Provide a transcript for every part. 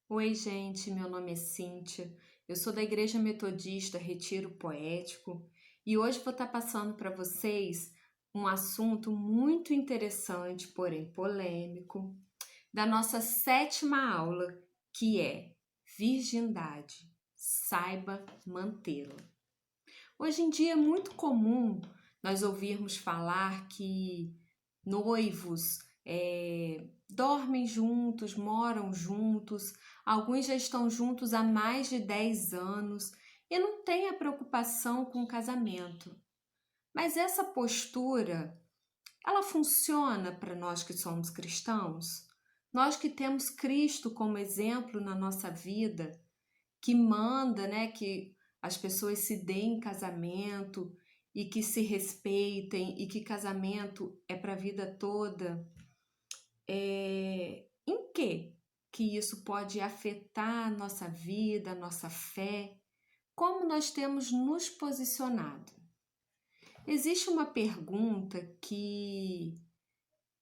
Oi, gente, meu nome é Cíntia, eu sou da Igreja Metodista Retiro Poético e hoje vou estar passando para vocês um assunto muito interessante, porém polêmico, da nossa sétima aula, que é virgindade. Saiba mantê-la. Hoje em dia é muito comum nós ouvirmos falar que noivos dormem juntos, moram juntos, alguns já estão juntos há mais de 10 anos e não têm a preocupação com o casamento. Mas essa postura, ela funciona para nós que somos cristãos? Nós que temos Cristo como exemplo na nossa vida, que manda, né, que as pessoas se deem em casamento e que se respeitem e que casamento é para a vida toda. Em que isso pode afetar a nossa vida, a nossa fé? Como nós temos nos posicionado? Existe uma pergunta que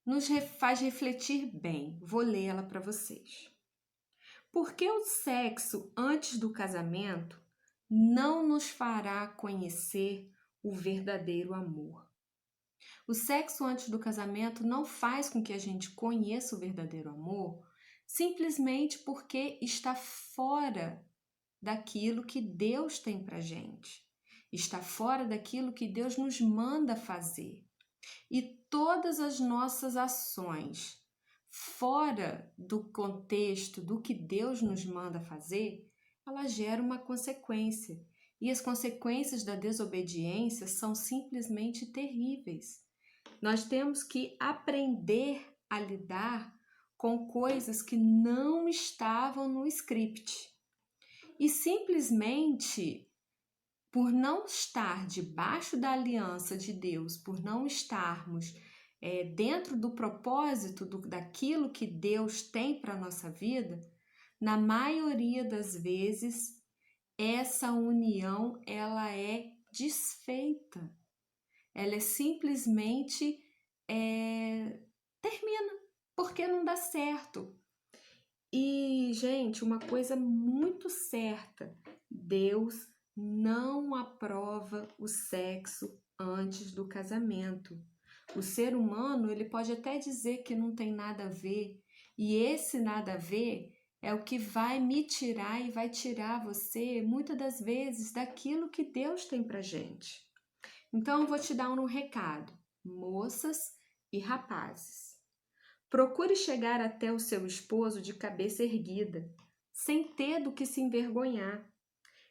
nos faz refletir bem. Vou lê-la para vocês. Por que o sexo antes do casamento não nos fará conhecer o verdadeiro amor? O sexo antes do casamento não faz com que a gente conheça o verdadeiro amor simplesmente porque está fora daquilo que Deus tem pra gente. Está fora daquilo que Deus nos manda fazer. E todas as nossas ações fora do contexto do que Deus nos manda fazer, ela gera uma consequência. E as consequências da desobediência são simplesmente terríveis. Nós temos que aprender a lidar com coisas que não estavam no script. E simplesmente por não estar debaixo da aliança de Deus, por não estarmos dentro do propósito daquilo que Deus tem para a nossa vida, na maioria das vezes, essa união ela é desfeita. Ela é simplesmente termina, porque não dá certo. E, gente, uma coisa muito certa, Deus não aprova o sexo antes do casamento. O ser humano, ele pode até dizer que não tem nada a ver, e esse nada a ver é o que vai me tirar e vai tirar você, muitas das vezes, daquilo que Deus tem pra gente. Então, eu vou te dar um recado, moças e rapazes. Procure chegar até o seu esposo de cabeça erguida, sem ter do que se envergonhar.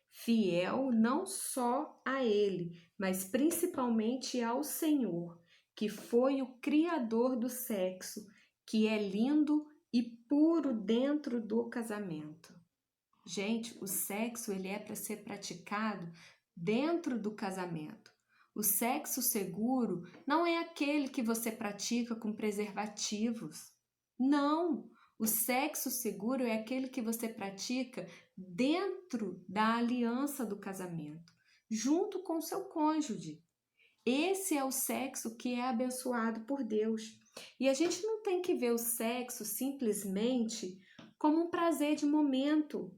Fiel não só a ele, mas principalmente ao Senhor, que foi o Criador do sexo, que é lindo e puro dentro do casamento. Gente, o sexo ele é para ser praticado dentro do casamento. O sexo seguro não é aquele que você pratica com preservativos. Não! O sexo seguro é aquele que você pratica dentro da aliança do casamento, junto com seu cônjuge. Esse é o sexo que é abençoado por Deus. E a gente não tem que ver o sexo simplesmente como um prazer de momento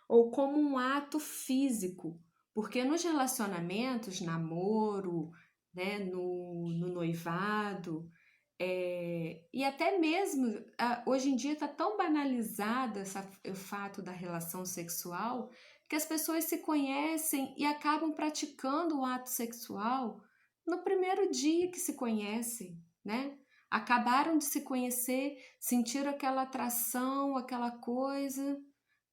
ou como um ato físico, porque nos relacionamentos, namoro, né, no noivado, e até mesmo hoje em dia está tão banalizado o fato da relação sexual que as pessoas se conhecem e acabam praticando o ato sexual no primeiro dia que se conhecem, né? Acabaram de se conhecer, sentiram aquela atração, aquela coisa,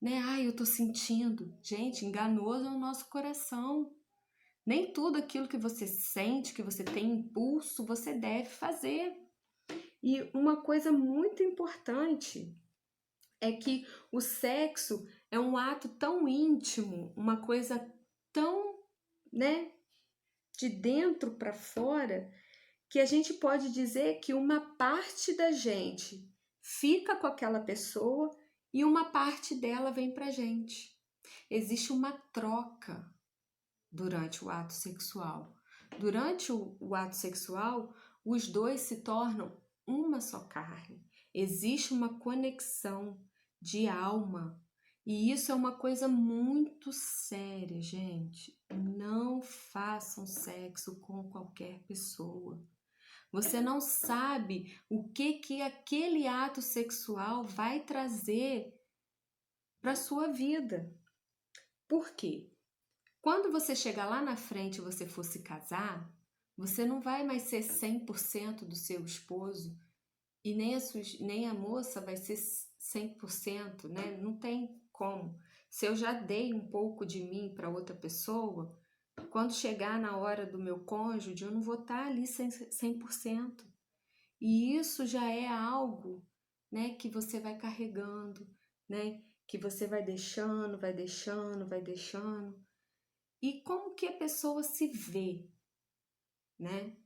né? Ai, eu tô sentindo. Gente, enganoso é o nosso coração. Nem tudo aquilo que você sente, que você tem impulso, você deve fazer. E uma coisa muito importante é que o sexo é um ato tão íntimo, uma coisa tão, né, de dentro para fora, que a gente pode dizer que uma parte da gente fica com aquela pessoa e uma parte dela vem pra gente. Existe uma troca durante o ato sexual. Durante o ato sexual, os dois se tornam uma só carne. Existe uma conexão. de alma. E isso é uma coisa muito séria, gente. Não façam sexo com qualquer pessoa. Você não sabe o que aquele ato sexual vai trazer para sua vida. Por quê? Quando você chegar lá na frente e você for se casar, você não vai mais ser 100% do seu esposo e nem a moça vai ser 100%, né? Não tem como. Se eu já dei um pouco de mim para outra pessoa, quando chegar na hora do meu cônjuge, eu não vou estar ali 100%. E isso já é algo, né, que você vai carregando, né? Que você vai deixando, vai deixando, vai deixando. E como que a pessoa se vê, né?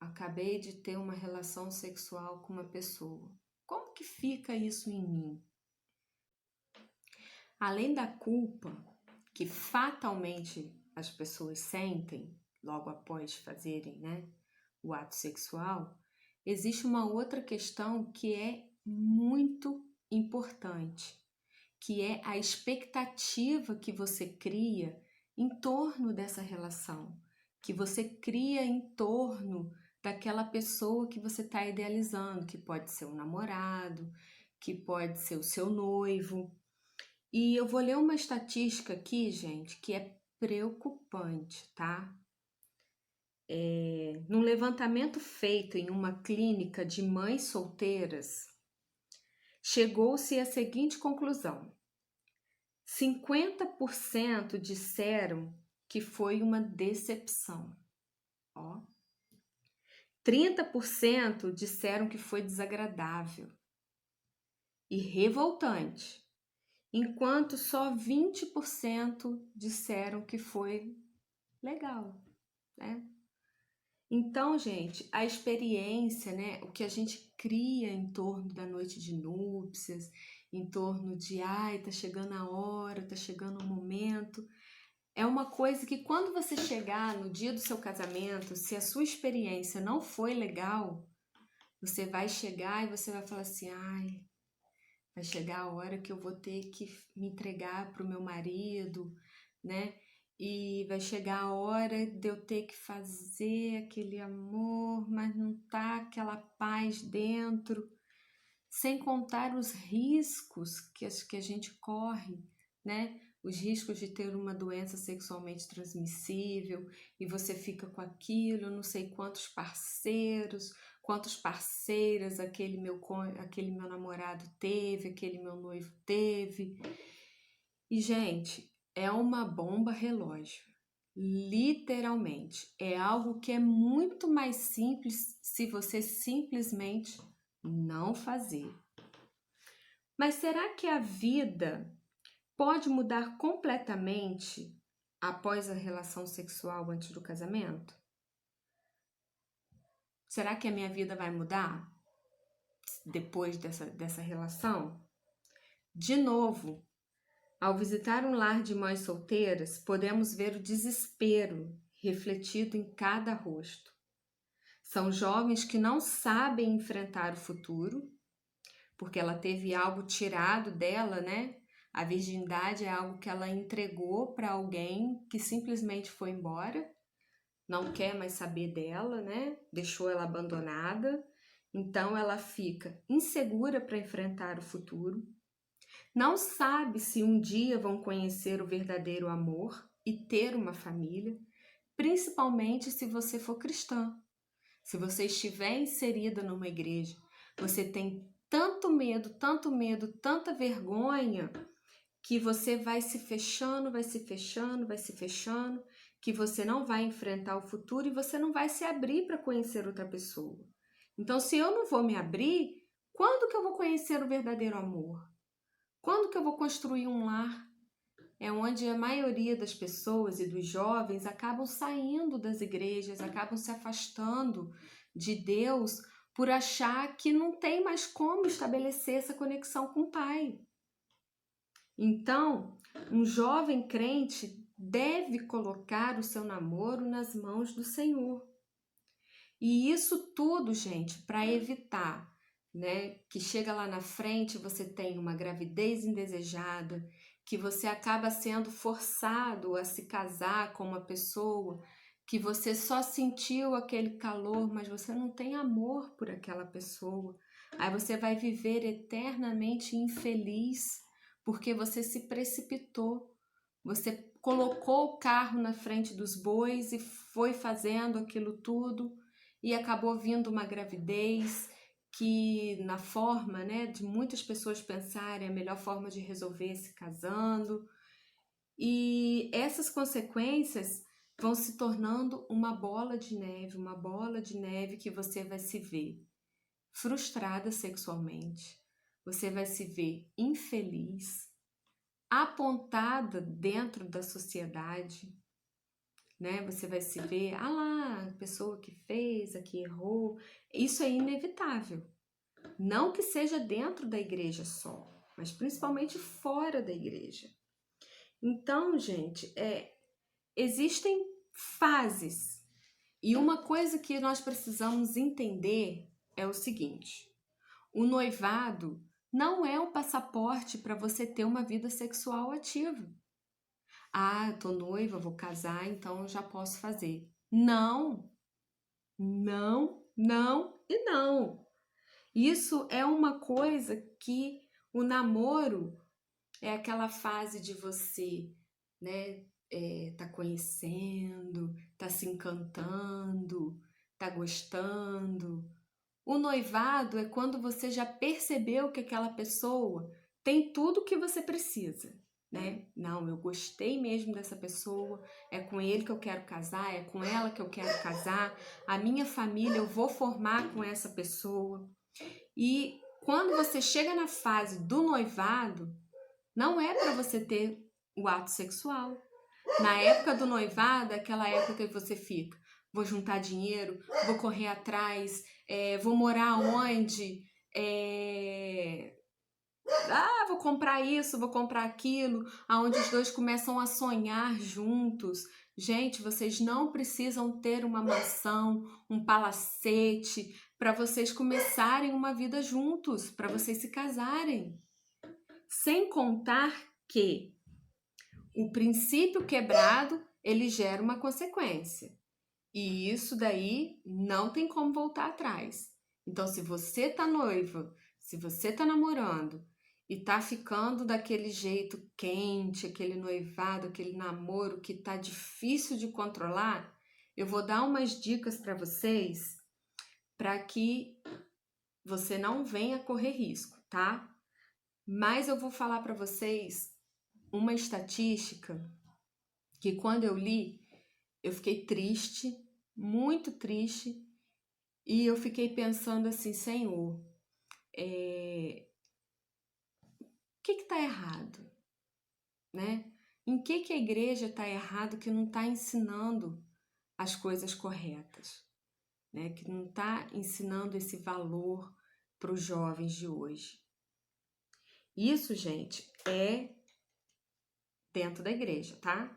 Acabei de ter uma relação sexual com uma pessoa. Como que fica isso em mim? Além da culpa que fatalmente as pessoas sentem logo após fazerem, né, o ato sexual, existe uma outra questão que é muito importante, que é a expectativa que você cria em torno dessa relação, que você cria em torno daquela pessoa que você está idealizando, que pode ser um namorado, que pode ser o seu noivo. E eu vou ler uma estatística aqui, gente, que é preocupante, tá? Num levantamento feito em uma clínica de mães solteiras, chegou-se à seguinte conclusão: 50% disseram que foi uma decepção. Ó. 30% disseram que foi desagradável e revoltante, enquanto só 20% disseram que foi legal, né? Então, gente, a experiência, né, o que a gente cria em torno da noite de núpcias, em torno de, ai, tá chegando a hora, tá chegando o momento, é uma coisa que quando você chegar no dia do seu casamento, se a sua experiência não foi legal, você vai chegar e você vai falar assim, ai, vai chegar a hora que eu vou ter que me entregar pro meu marido, né? E vai chegar a hora de eu ter que fazer aquele amor, mas não tá aquela paz dentro, sem contar os riscos que a gente corre, né? Os riscos de ter uma doença sexualmente transmissível e você fica com aquilo, não sei quantos parceiros, quantas parceiras aquele meu namorado teve, aquele meu noivo teve. E, gente, é uma bomba relógio. Literalmente. É algo que é muito mais simples se você simplesmente não fazer. Mas será que a vida pode mudar completamente após a relação sexual antes do casamento? Será que a minha vida vai mudar depois dessa relação? De novo, ao visitar um lar de mães solteiras, podemos ver o desespero refletido em cada rosto. São jovens que não sabem enfrentar o futuro, porque ela teve algo tirado dela, né? A virgindade é algo que ela entregou para alguém que simplesmente foi embora, não quer mais saber dela, né? Deixou ela abandonada. Então ela fica insegura para enfrentar o futuro. Não sabe se um dia vão conhecer o verdadeiro amor e ter uma família, principalmente se você for cristã. Se você estiver inserida numa igreja, você tem tanto medo, tanta vergonha, que você vai se fechando, vai se fechando, vai se fechando, que você não vai enfrentar o futuro e você não vai se abrir para conhecer outra pessoa. Então, se eu não vou me abrir, quando que eu vou conhecer o verdadeiro amor? Quando que eu vou construir um lar? É onde a maioria das pessoas e dos jovens acabam saindo das igrejas, acabam se afastando de Deus por achar que não tem mais como estabelecer essa conexão com o Pai. Então, um jovem crente deve colocar o seu namoro nas mãos do Senhor. E isso tudo, gente, para evitar né? Que chega lá na frente, você tem uma gravidez indesejada, que você acaba sendo forçado a se casar com uma pessoa, que você só sentiu aquele calor, mas você não tem amor por aquela pessoa. Aí você vai viver eternamente infeliz, porque você se precipitou. Você colocou o carro na frente dos bois e foi fazendo aquilo tudo e acabou vindo uma gravidez que na forma, né, de muitas pessoas pensarem a melhor forma de resolver é se casando. E essas consequências vão se tornando uma bola de neve que você vai se ver frustrada sexualmente, você vai se ver infeliz, apontada dentro da sociedade, né? Você vai se ver, ah lá, a pessoa que fez, a que errou. Isso é inevitável. Não que seja dentro da igreja só, mas principalmente fora da igreja. Então, gente, existem fases. E uma coisa que nós precisamos entender é o seguinte: o noivado não é um passaporte para você ter uma vida sexual ativa. Ah, eu tô noiva, vou casar, então eu já posso fazer. Não, não, não e não. Isso é uma coisa que o namoro é aquela fase de você, né, tá conhecendo, tá se encantando, tá gostando. O noivado é quando você já percebeu que aquela pessoa tem tudo o que você precisa, né? Não, eu gostei mesmo dessa pessoa, é com ele que eu quero casar, é com ela que eu quero casar, a minha família eu vou formar com essa pessoa. E quando você chega na fase do noivado, não é para você ter o ato sexual. Na época do noivado, é aquela época que você fica, vou juntar dinheiro, vou correr atrás, vou morar onde, vou comprar isso, vou comprar aquilo, aonde os dois começam a sonhar juntos. Gente, vocês não precisam ter uma mansão, um palacete, para vocês começarem uma vida juntos, para vocês se casarem. Sem contar que o princípio quebrado, ele gera uma consequência. E isso daí não tem como voltar atrás. Então, se você tá noiva, se você tá namorando e tá ficando daquele jeito quente, aquele noivado, aquele namoro que tá difícil de controlar, eu vou dar umas dicas para vocês para que você não venha correr risco, tá? Mas eu vou falar para vocês uma estatística que quando eu li, eu fiquei triste, muito triste, e eu fiquei pensando assim, Senhor, o que tá errado, né? Em que a igreja tá errado que não tá ensinando as coisas corretas, né? Que não tá ensinando esse valor para os jovens de hoje. Isso, gente, é dentro da igreja, tá?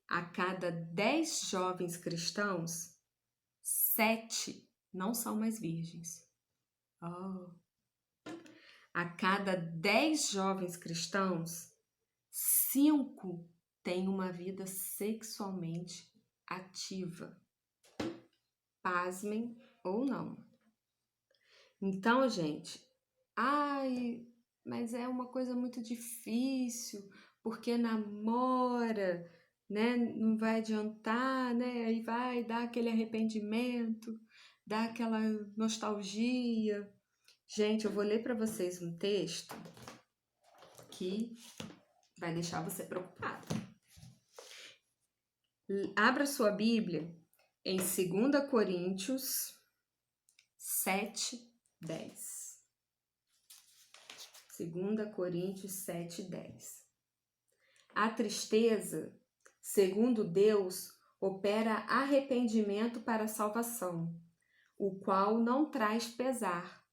A cada 10 jovens cristãos, 7 não são mais virgens. Oh. A cada 10 jovens cristãos, 5 têm uma vida sexualmente ativa. Pasmem ou não. Então, gente, mas é uma coisa muito difícil, porque namora, né? Não vai adiantar, né? Aí vai dar aquele arrependimento, dá aquela nostalgia. Gente, eu vou ler para vocês um texto que vai deixar você preocupado. Abra sua Bíblia em 2 Coríntios 7:10. 2 Coríntios 7:10. A tristeza, segundo Deus, opera arrependimento para a salvação, o qual não traz pesar,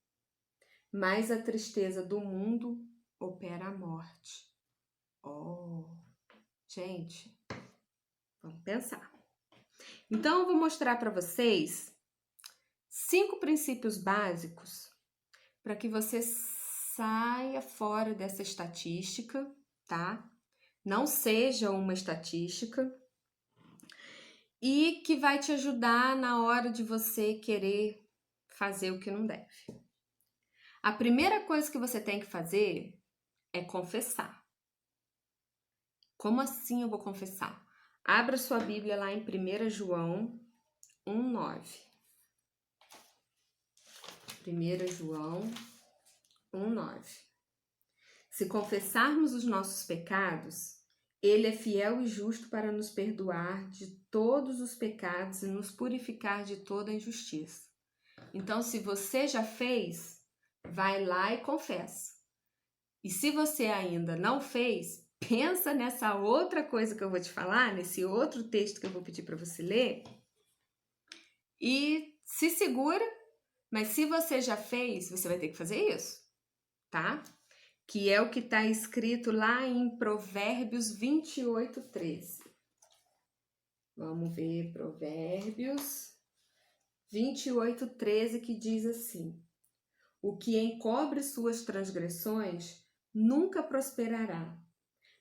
mas a tristeza do mundo opera a morte. Oh, gente, vamos pensar. Então, eu vou mostrar para vocês 5 princípios básicos para que você saia fora dessa estatística, tá? Não seja uma estatística e que vai te ajudar na hora de você querer fazer o que não deve. A primeira coisa que você tem que fazer é confessar. Como assim eu vou confessar? Abra sua Bíblia lá em 1 João 1,9. 1 João 1,9. Se confessarmos os nossos pecados, Ele é fiel e justo para nos perdoar de todos os pecados e nos purificar de toda injustiça. Então, se você já fez, vai lá e confessa. E se você ainda não fez, pensa nessa outra coisa que eu vou te falar, nesse outro texto que eu vou pedir para você ler, e se segura, mas se você já fez, você vai ter que fazer isso, tá? Que é o que está escrito lá em Provérbios 28:13. Vamos ver Provérbios 28:13, que diz assim: o que encobre suas transgressões nunca prosperará,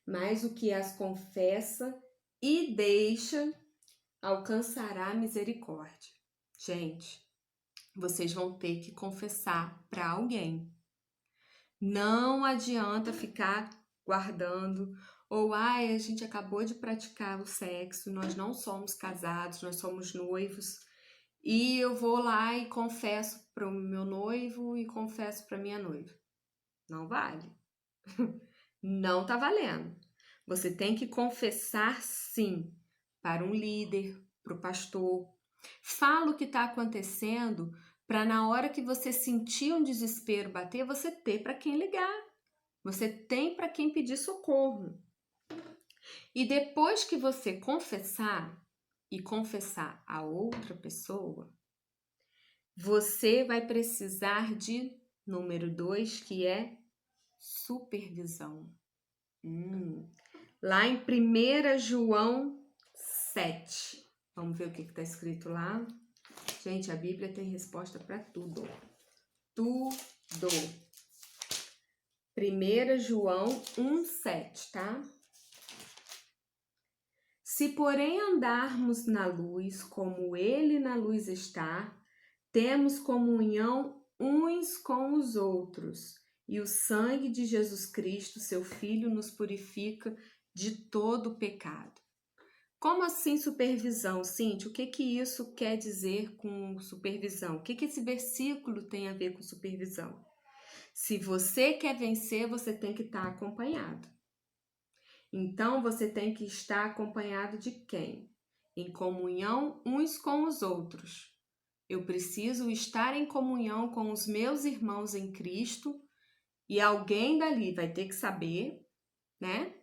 mas o que as confessa e deixa alcançará misericórdia. Gente, vocês vão ter que confessar para alguém. Não adianta ficar guardando ou a gente acabou de praticar o sexo, nós não somos casados, nós somos noivos e eu vou lá e confesso para o meu noivo e confesso para minha noiva. Não vale. Não tá valendo. Você tem que confessar sim para um líder, para o pastor. Fala o que está acontecendo para na hora que você sentir um desespero bater, você ter para quem ligar. Você tem para quem pedir socorro. E depois que você confessar e confessar a outra pessoa, você vai precisar de número 2, que é supervisão. Lá em 1 João 7. Vamos ver o que está escrito lá. Gente, a Bíblia tem resposta para tudo. Tudo. 1 João 1,7, tá? Se, porém, andarmos na luz, como Ele na luz está, temos comunhão uns com os outros, e o sangue de Jesus Cristo, seu Filho, nos purifica de todo pecado. Como assim supervisão, Cíntia? O que isso quer dizer com supervisão? O que esse versículo tem a ver com supervisão? Se você quer vencer, você tem que estar acompanhado. Então, você tem que estar acompanhado de quem? Em comunhão uns com os outros. Eu preciso estar em comunhão com os meus irmãos em Cristo e alguém dali vai ter que saber, né?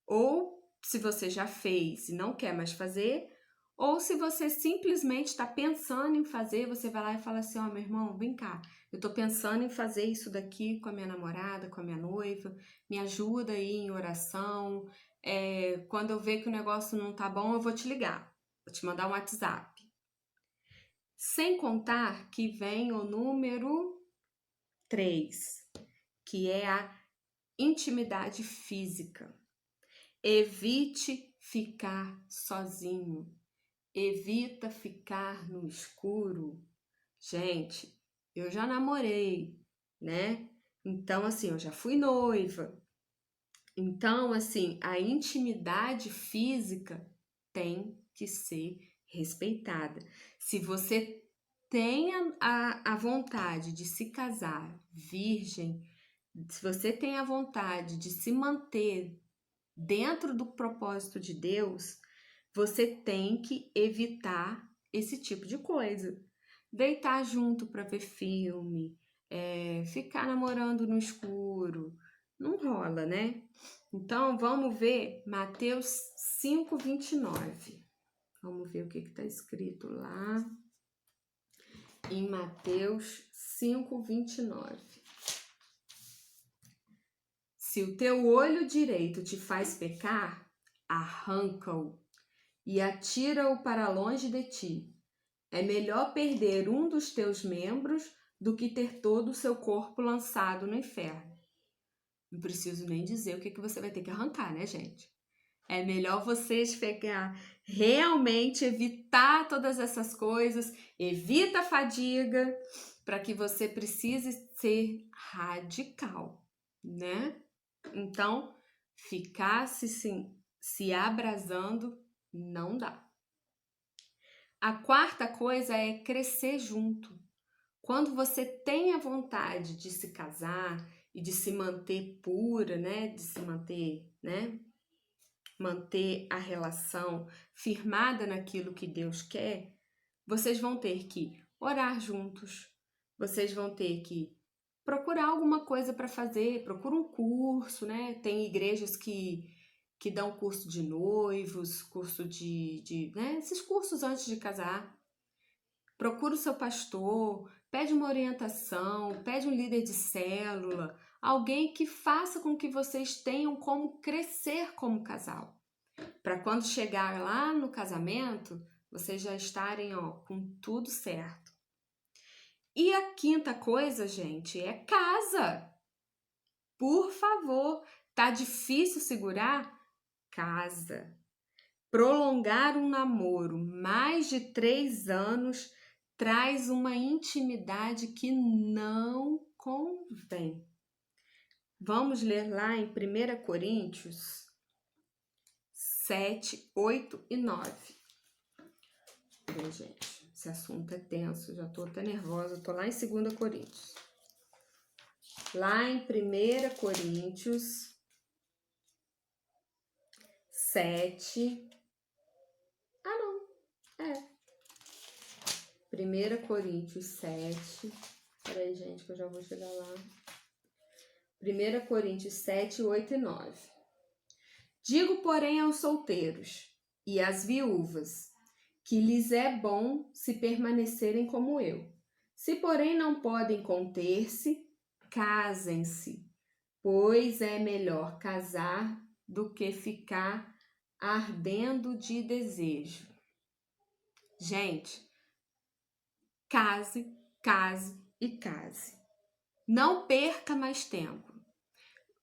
Ou se você já fez e não quer mais fazer, ou se você simplesmente está pensando em fazer, você vai lá e fala assim, ó, meu irmão, vem cá, eu tô pensando em fazer isso daqui com a minha namorada, com a minha noiva, me ajuda aí em oração, quando eu ver que o negócio não tá bom, eu vou te ligar, vou te mandar um WhatsApp. Sem contar que vem o número 3, que é a intimidade física. Evite ficar sozinho. Evita ficar no escuro. Gente, eu já namorei, né? Então, assim, eu já fui noiva. Então, assim, a intimidade física tem que ser respeitada. Se você tem a vontade de se casar virgem, se você tem a vontade de se manter dentro do propósito de Deus, você tem que evitar esse tipo de coisa. Deitar junto para ver filme, ficar namorando no escuro, não rola, né? Então, vamos ver Mateus 5:29. Vamos ver o que está escrito lá em Mateus 5:29. Se o teu olho direito te faz pecar, arranca-o e atira-o para longe de ti. É melhor perder um dos teus membros do que ter todo o seu corpo lançado no inferno. Não preciso nem dizer o que você vai ter que arrancar, né, gente? É melhor vocês pegar, realmente evitar todas essas coisas, evita a fadiga, para que você precise ser radical, né? Então, ficar se abrasando não dá. A quarta coisa é crescer junto. Quando você tem a vontade de se casar e de se manter pura, né? De se manter, né? Manter a relação firmada naquilo que Deus quer, vocês vão ter que orar juntos, vocês vão ter que procurar alguma coisa para fazer, procura um curso, né? Tem igrejas que dão curso de noivos, curso né? Esses cursos antes de casar. Procura o seu pastor, pede uma orientação, pede um líder de célula, alguém que faça com que vocês tenham como crescer como casal. Para quando chegar lá no casamento, vocês já estarem, ó, com tudo certo. E a quinta coisa, gente, é casa. Por favor, tá difícil segurar? Casa. Prolongar um namoro mais de 3 anos traz uma intimidade que não convém. Vamos ler lá em 1 Coríntios 7, 8 e 9. Bem, gente, esse assunto é tenso, já tô até nervosa, tô lá em 2 Coríntios. Lá em 1 Coríntios 7. Ah, não, é. 1 Coríntios 7. Peraí, gente, que eu já vou chegar lá. 1 Coríntios 7, 8 e 9. Digo, porém, aos solteiros e às viúvas, que lhes é bom se permanecerem como eu. Se, porém, não podem conter-se, casem-se, pois é melhor casar do que ficar ardendo de desejo. Gente, case, case e case. Não perca mais tempo.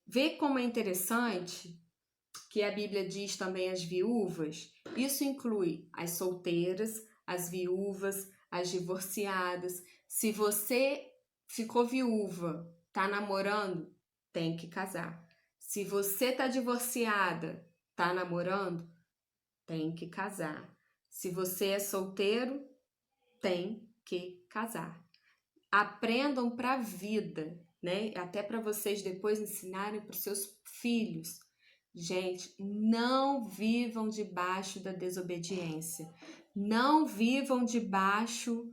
Vê como é interessante que a Bíblia diz também as viúvas? Isso inclui as solteiras, as viúvas, as divorciadas. Se você ficou viúva, tá namorando, tem que casar. Se você tá divorciada, tá namorando, tem que casar. Se você é solteiro, tem que casar. Aprendam para a vida, né? Até para vocês depois ensinarem para os seus filhos. Gente, não vivam debaixo da desobediência. Não vivam debaixo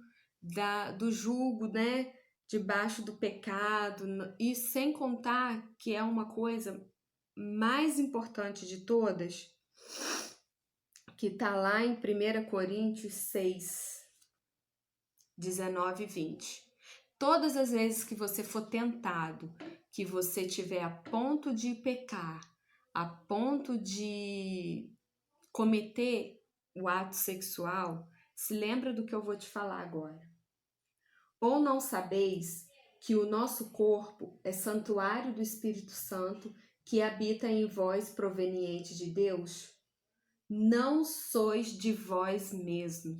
do jugo, né? Debaixo do pecado. E sem contar que é uma coisa mais importante de todas, que está lá em 1 Coríntios 6, 19 e 20. Todas as vezes que você for tentado, que você estiver a ponto de pecar, a ponto de cometer o ato sexual, se lembra do que eu vou te falar agora. Ou não sabeis que o nosso corpo é santuário do Espírito Santo que habita em vós proveniente de Deus? Não sois de vós mesmos.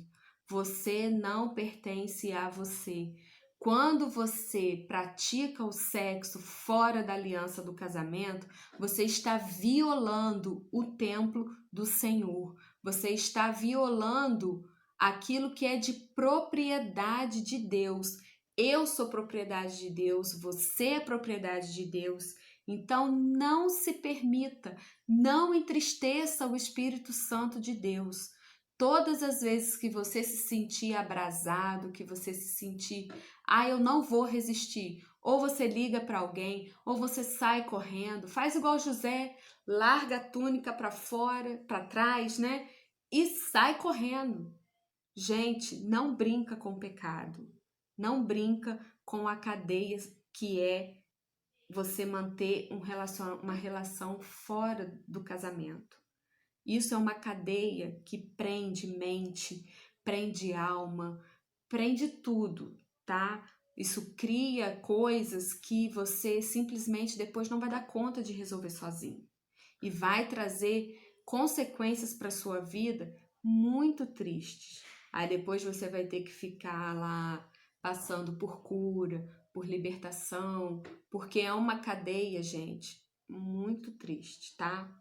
Você não pertence a você. Quando você pratica o sexo fora da aliança do casamento, você está violando o templo do Senhor. Você está violando aquilo que é de propriedade de Deus. Eu sou propriedade de Deus, você é propriedade de Deus. Então não se permita, não entristeça o Espírito Santo de Deus. Todas as vezes que você se sentir abrasado, que você se sentir, eu não vou resistir, ou você liga para alguém, ou você sai correndo, faz igual José, larga a túnica para fora, para trás, né? E sai correndo. Gente, não brinca com o pecado, não brinca com a cadeia que é você manter uma relação fora do casamento. Isso é uma cadeia que prende mente, prende alma, prende tudo, tá? Isso cria coisas que você simplesmente depois não vai dar conta de resolver sozinho. E vai trazer consequências para sua vida muito tristes. Aí depois você vai ter que ficar lá passando por cura, por libertação, porque é uma cadeia, gente, muito triste, tá?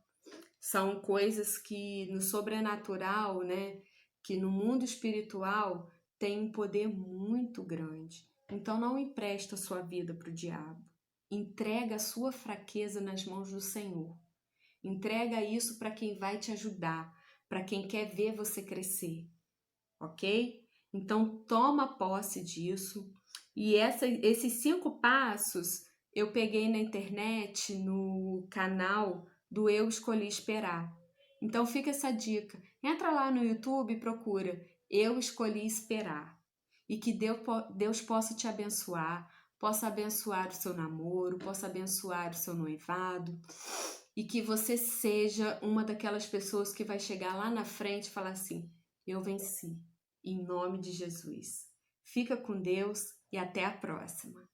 São coisas que no sobrenatural, né, que no mundo espiritual tem um poder muito grande. Então não empresta a sua vida para o diabo. Entrega a sua fraqueza nas mãos do Senhor. Entrega isso para quem vai te ajudar, para quem quer ver você crescer, ok? Então toma posse disso. E esses 5 passos eu peguei na internet, no canal do Eu Escolhi Esperar. Então fica essa dica. Entra lá no YouTube e procura Eu Escolhi Esperar. E que Deus possa te abençoar, possa abençoar o seu namoro, possa abençoar o seu noivado. E que você seja uma daquelas pessoas que vai chegar lá na frente e falar assim: eu venci, em nome de Jesus. Fica com Deus e até a próxima.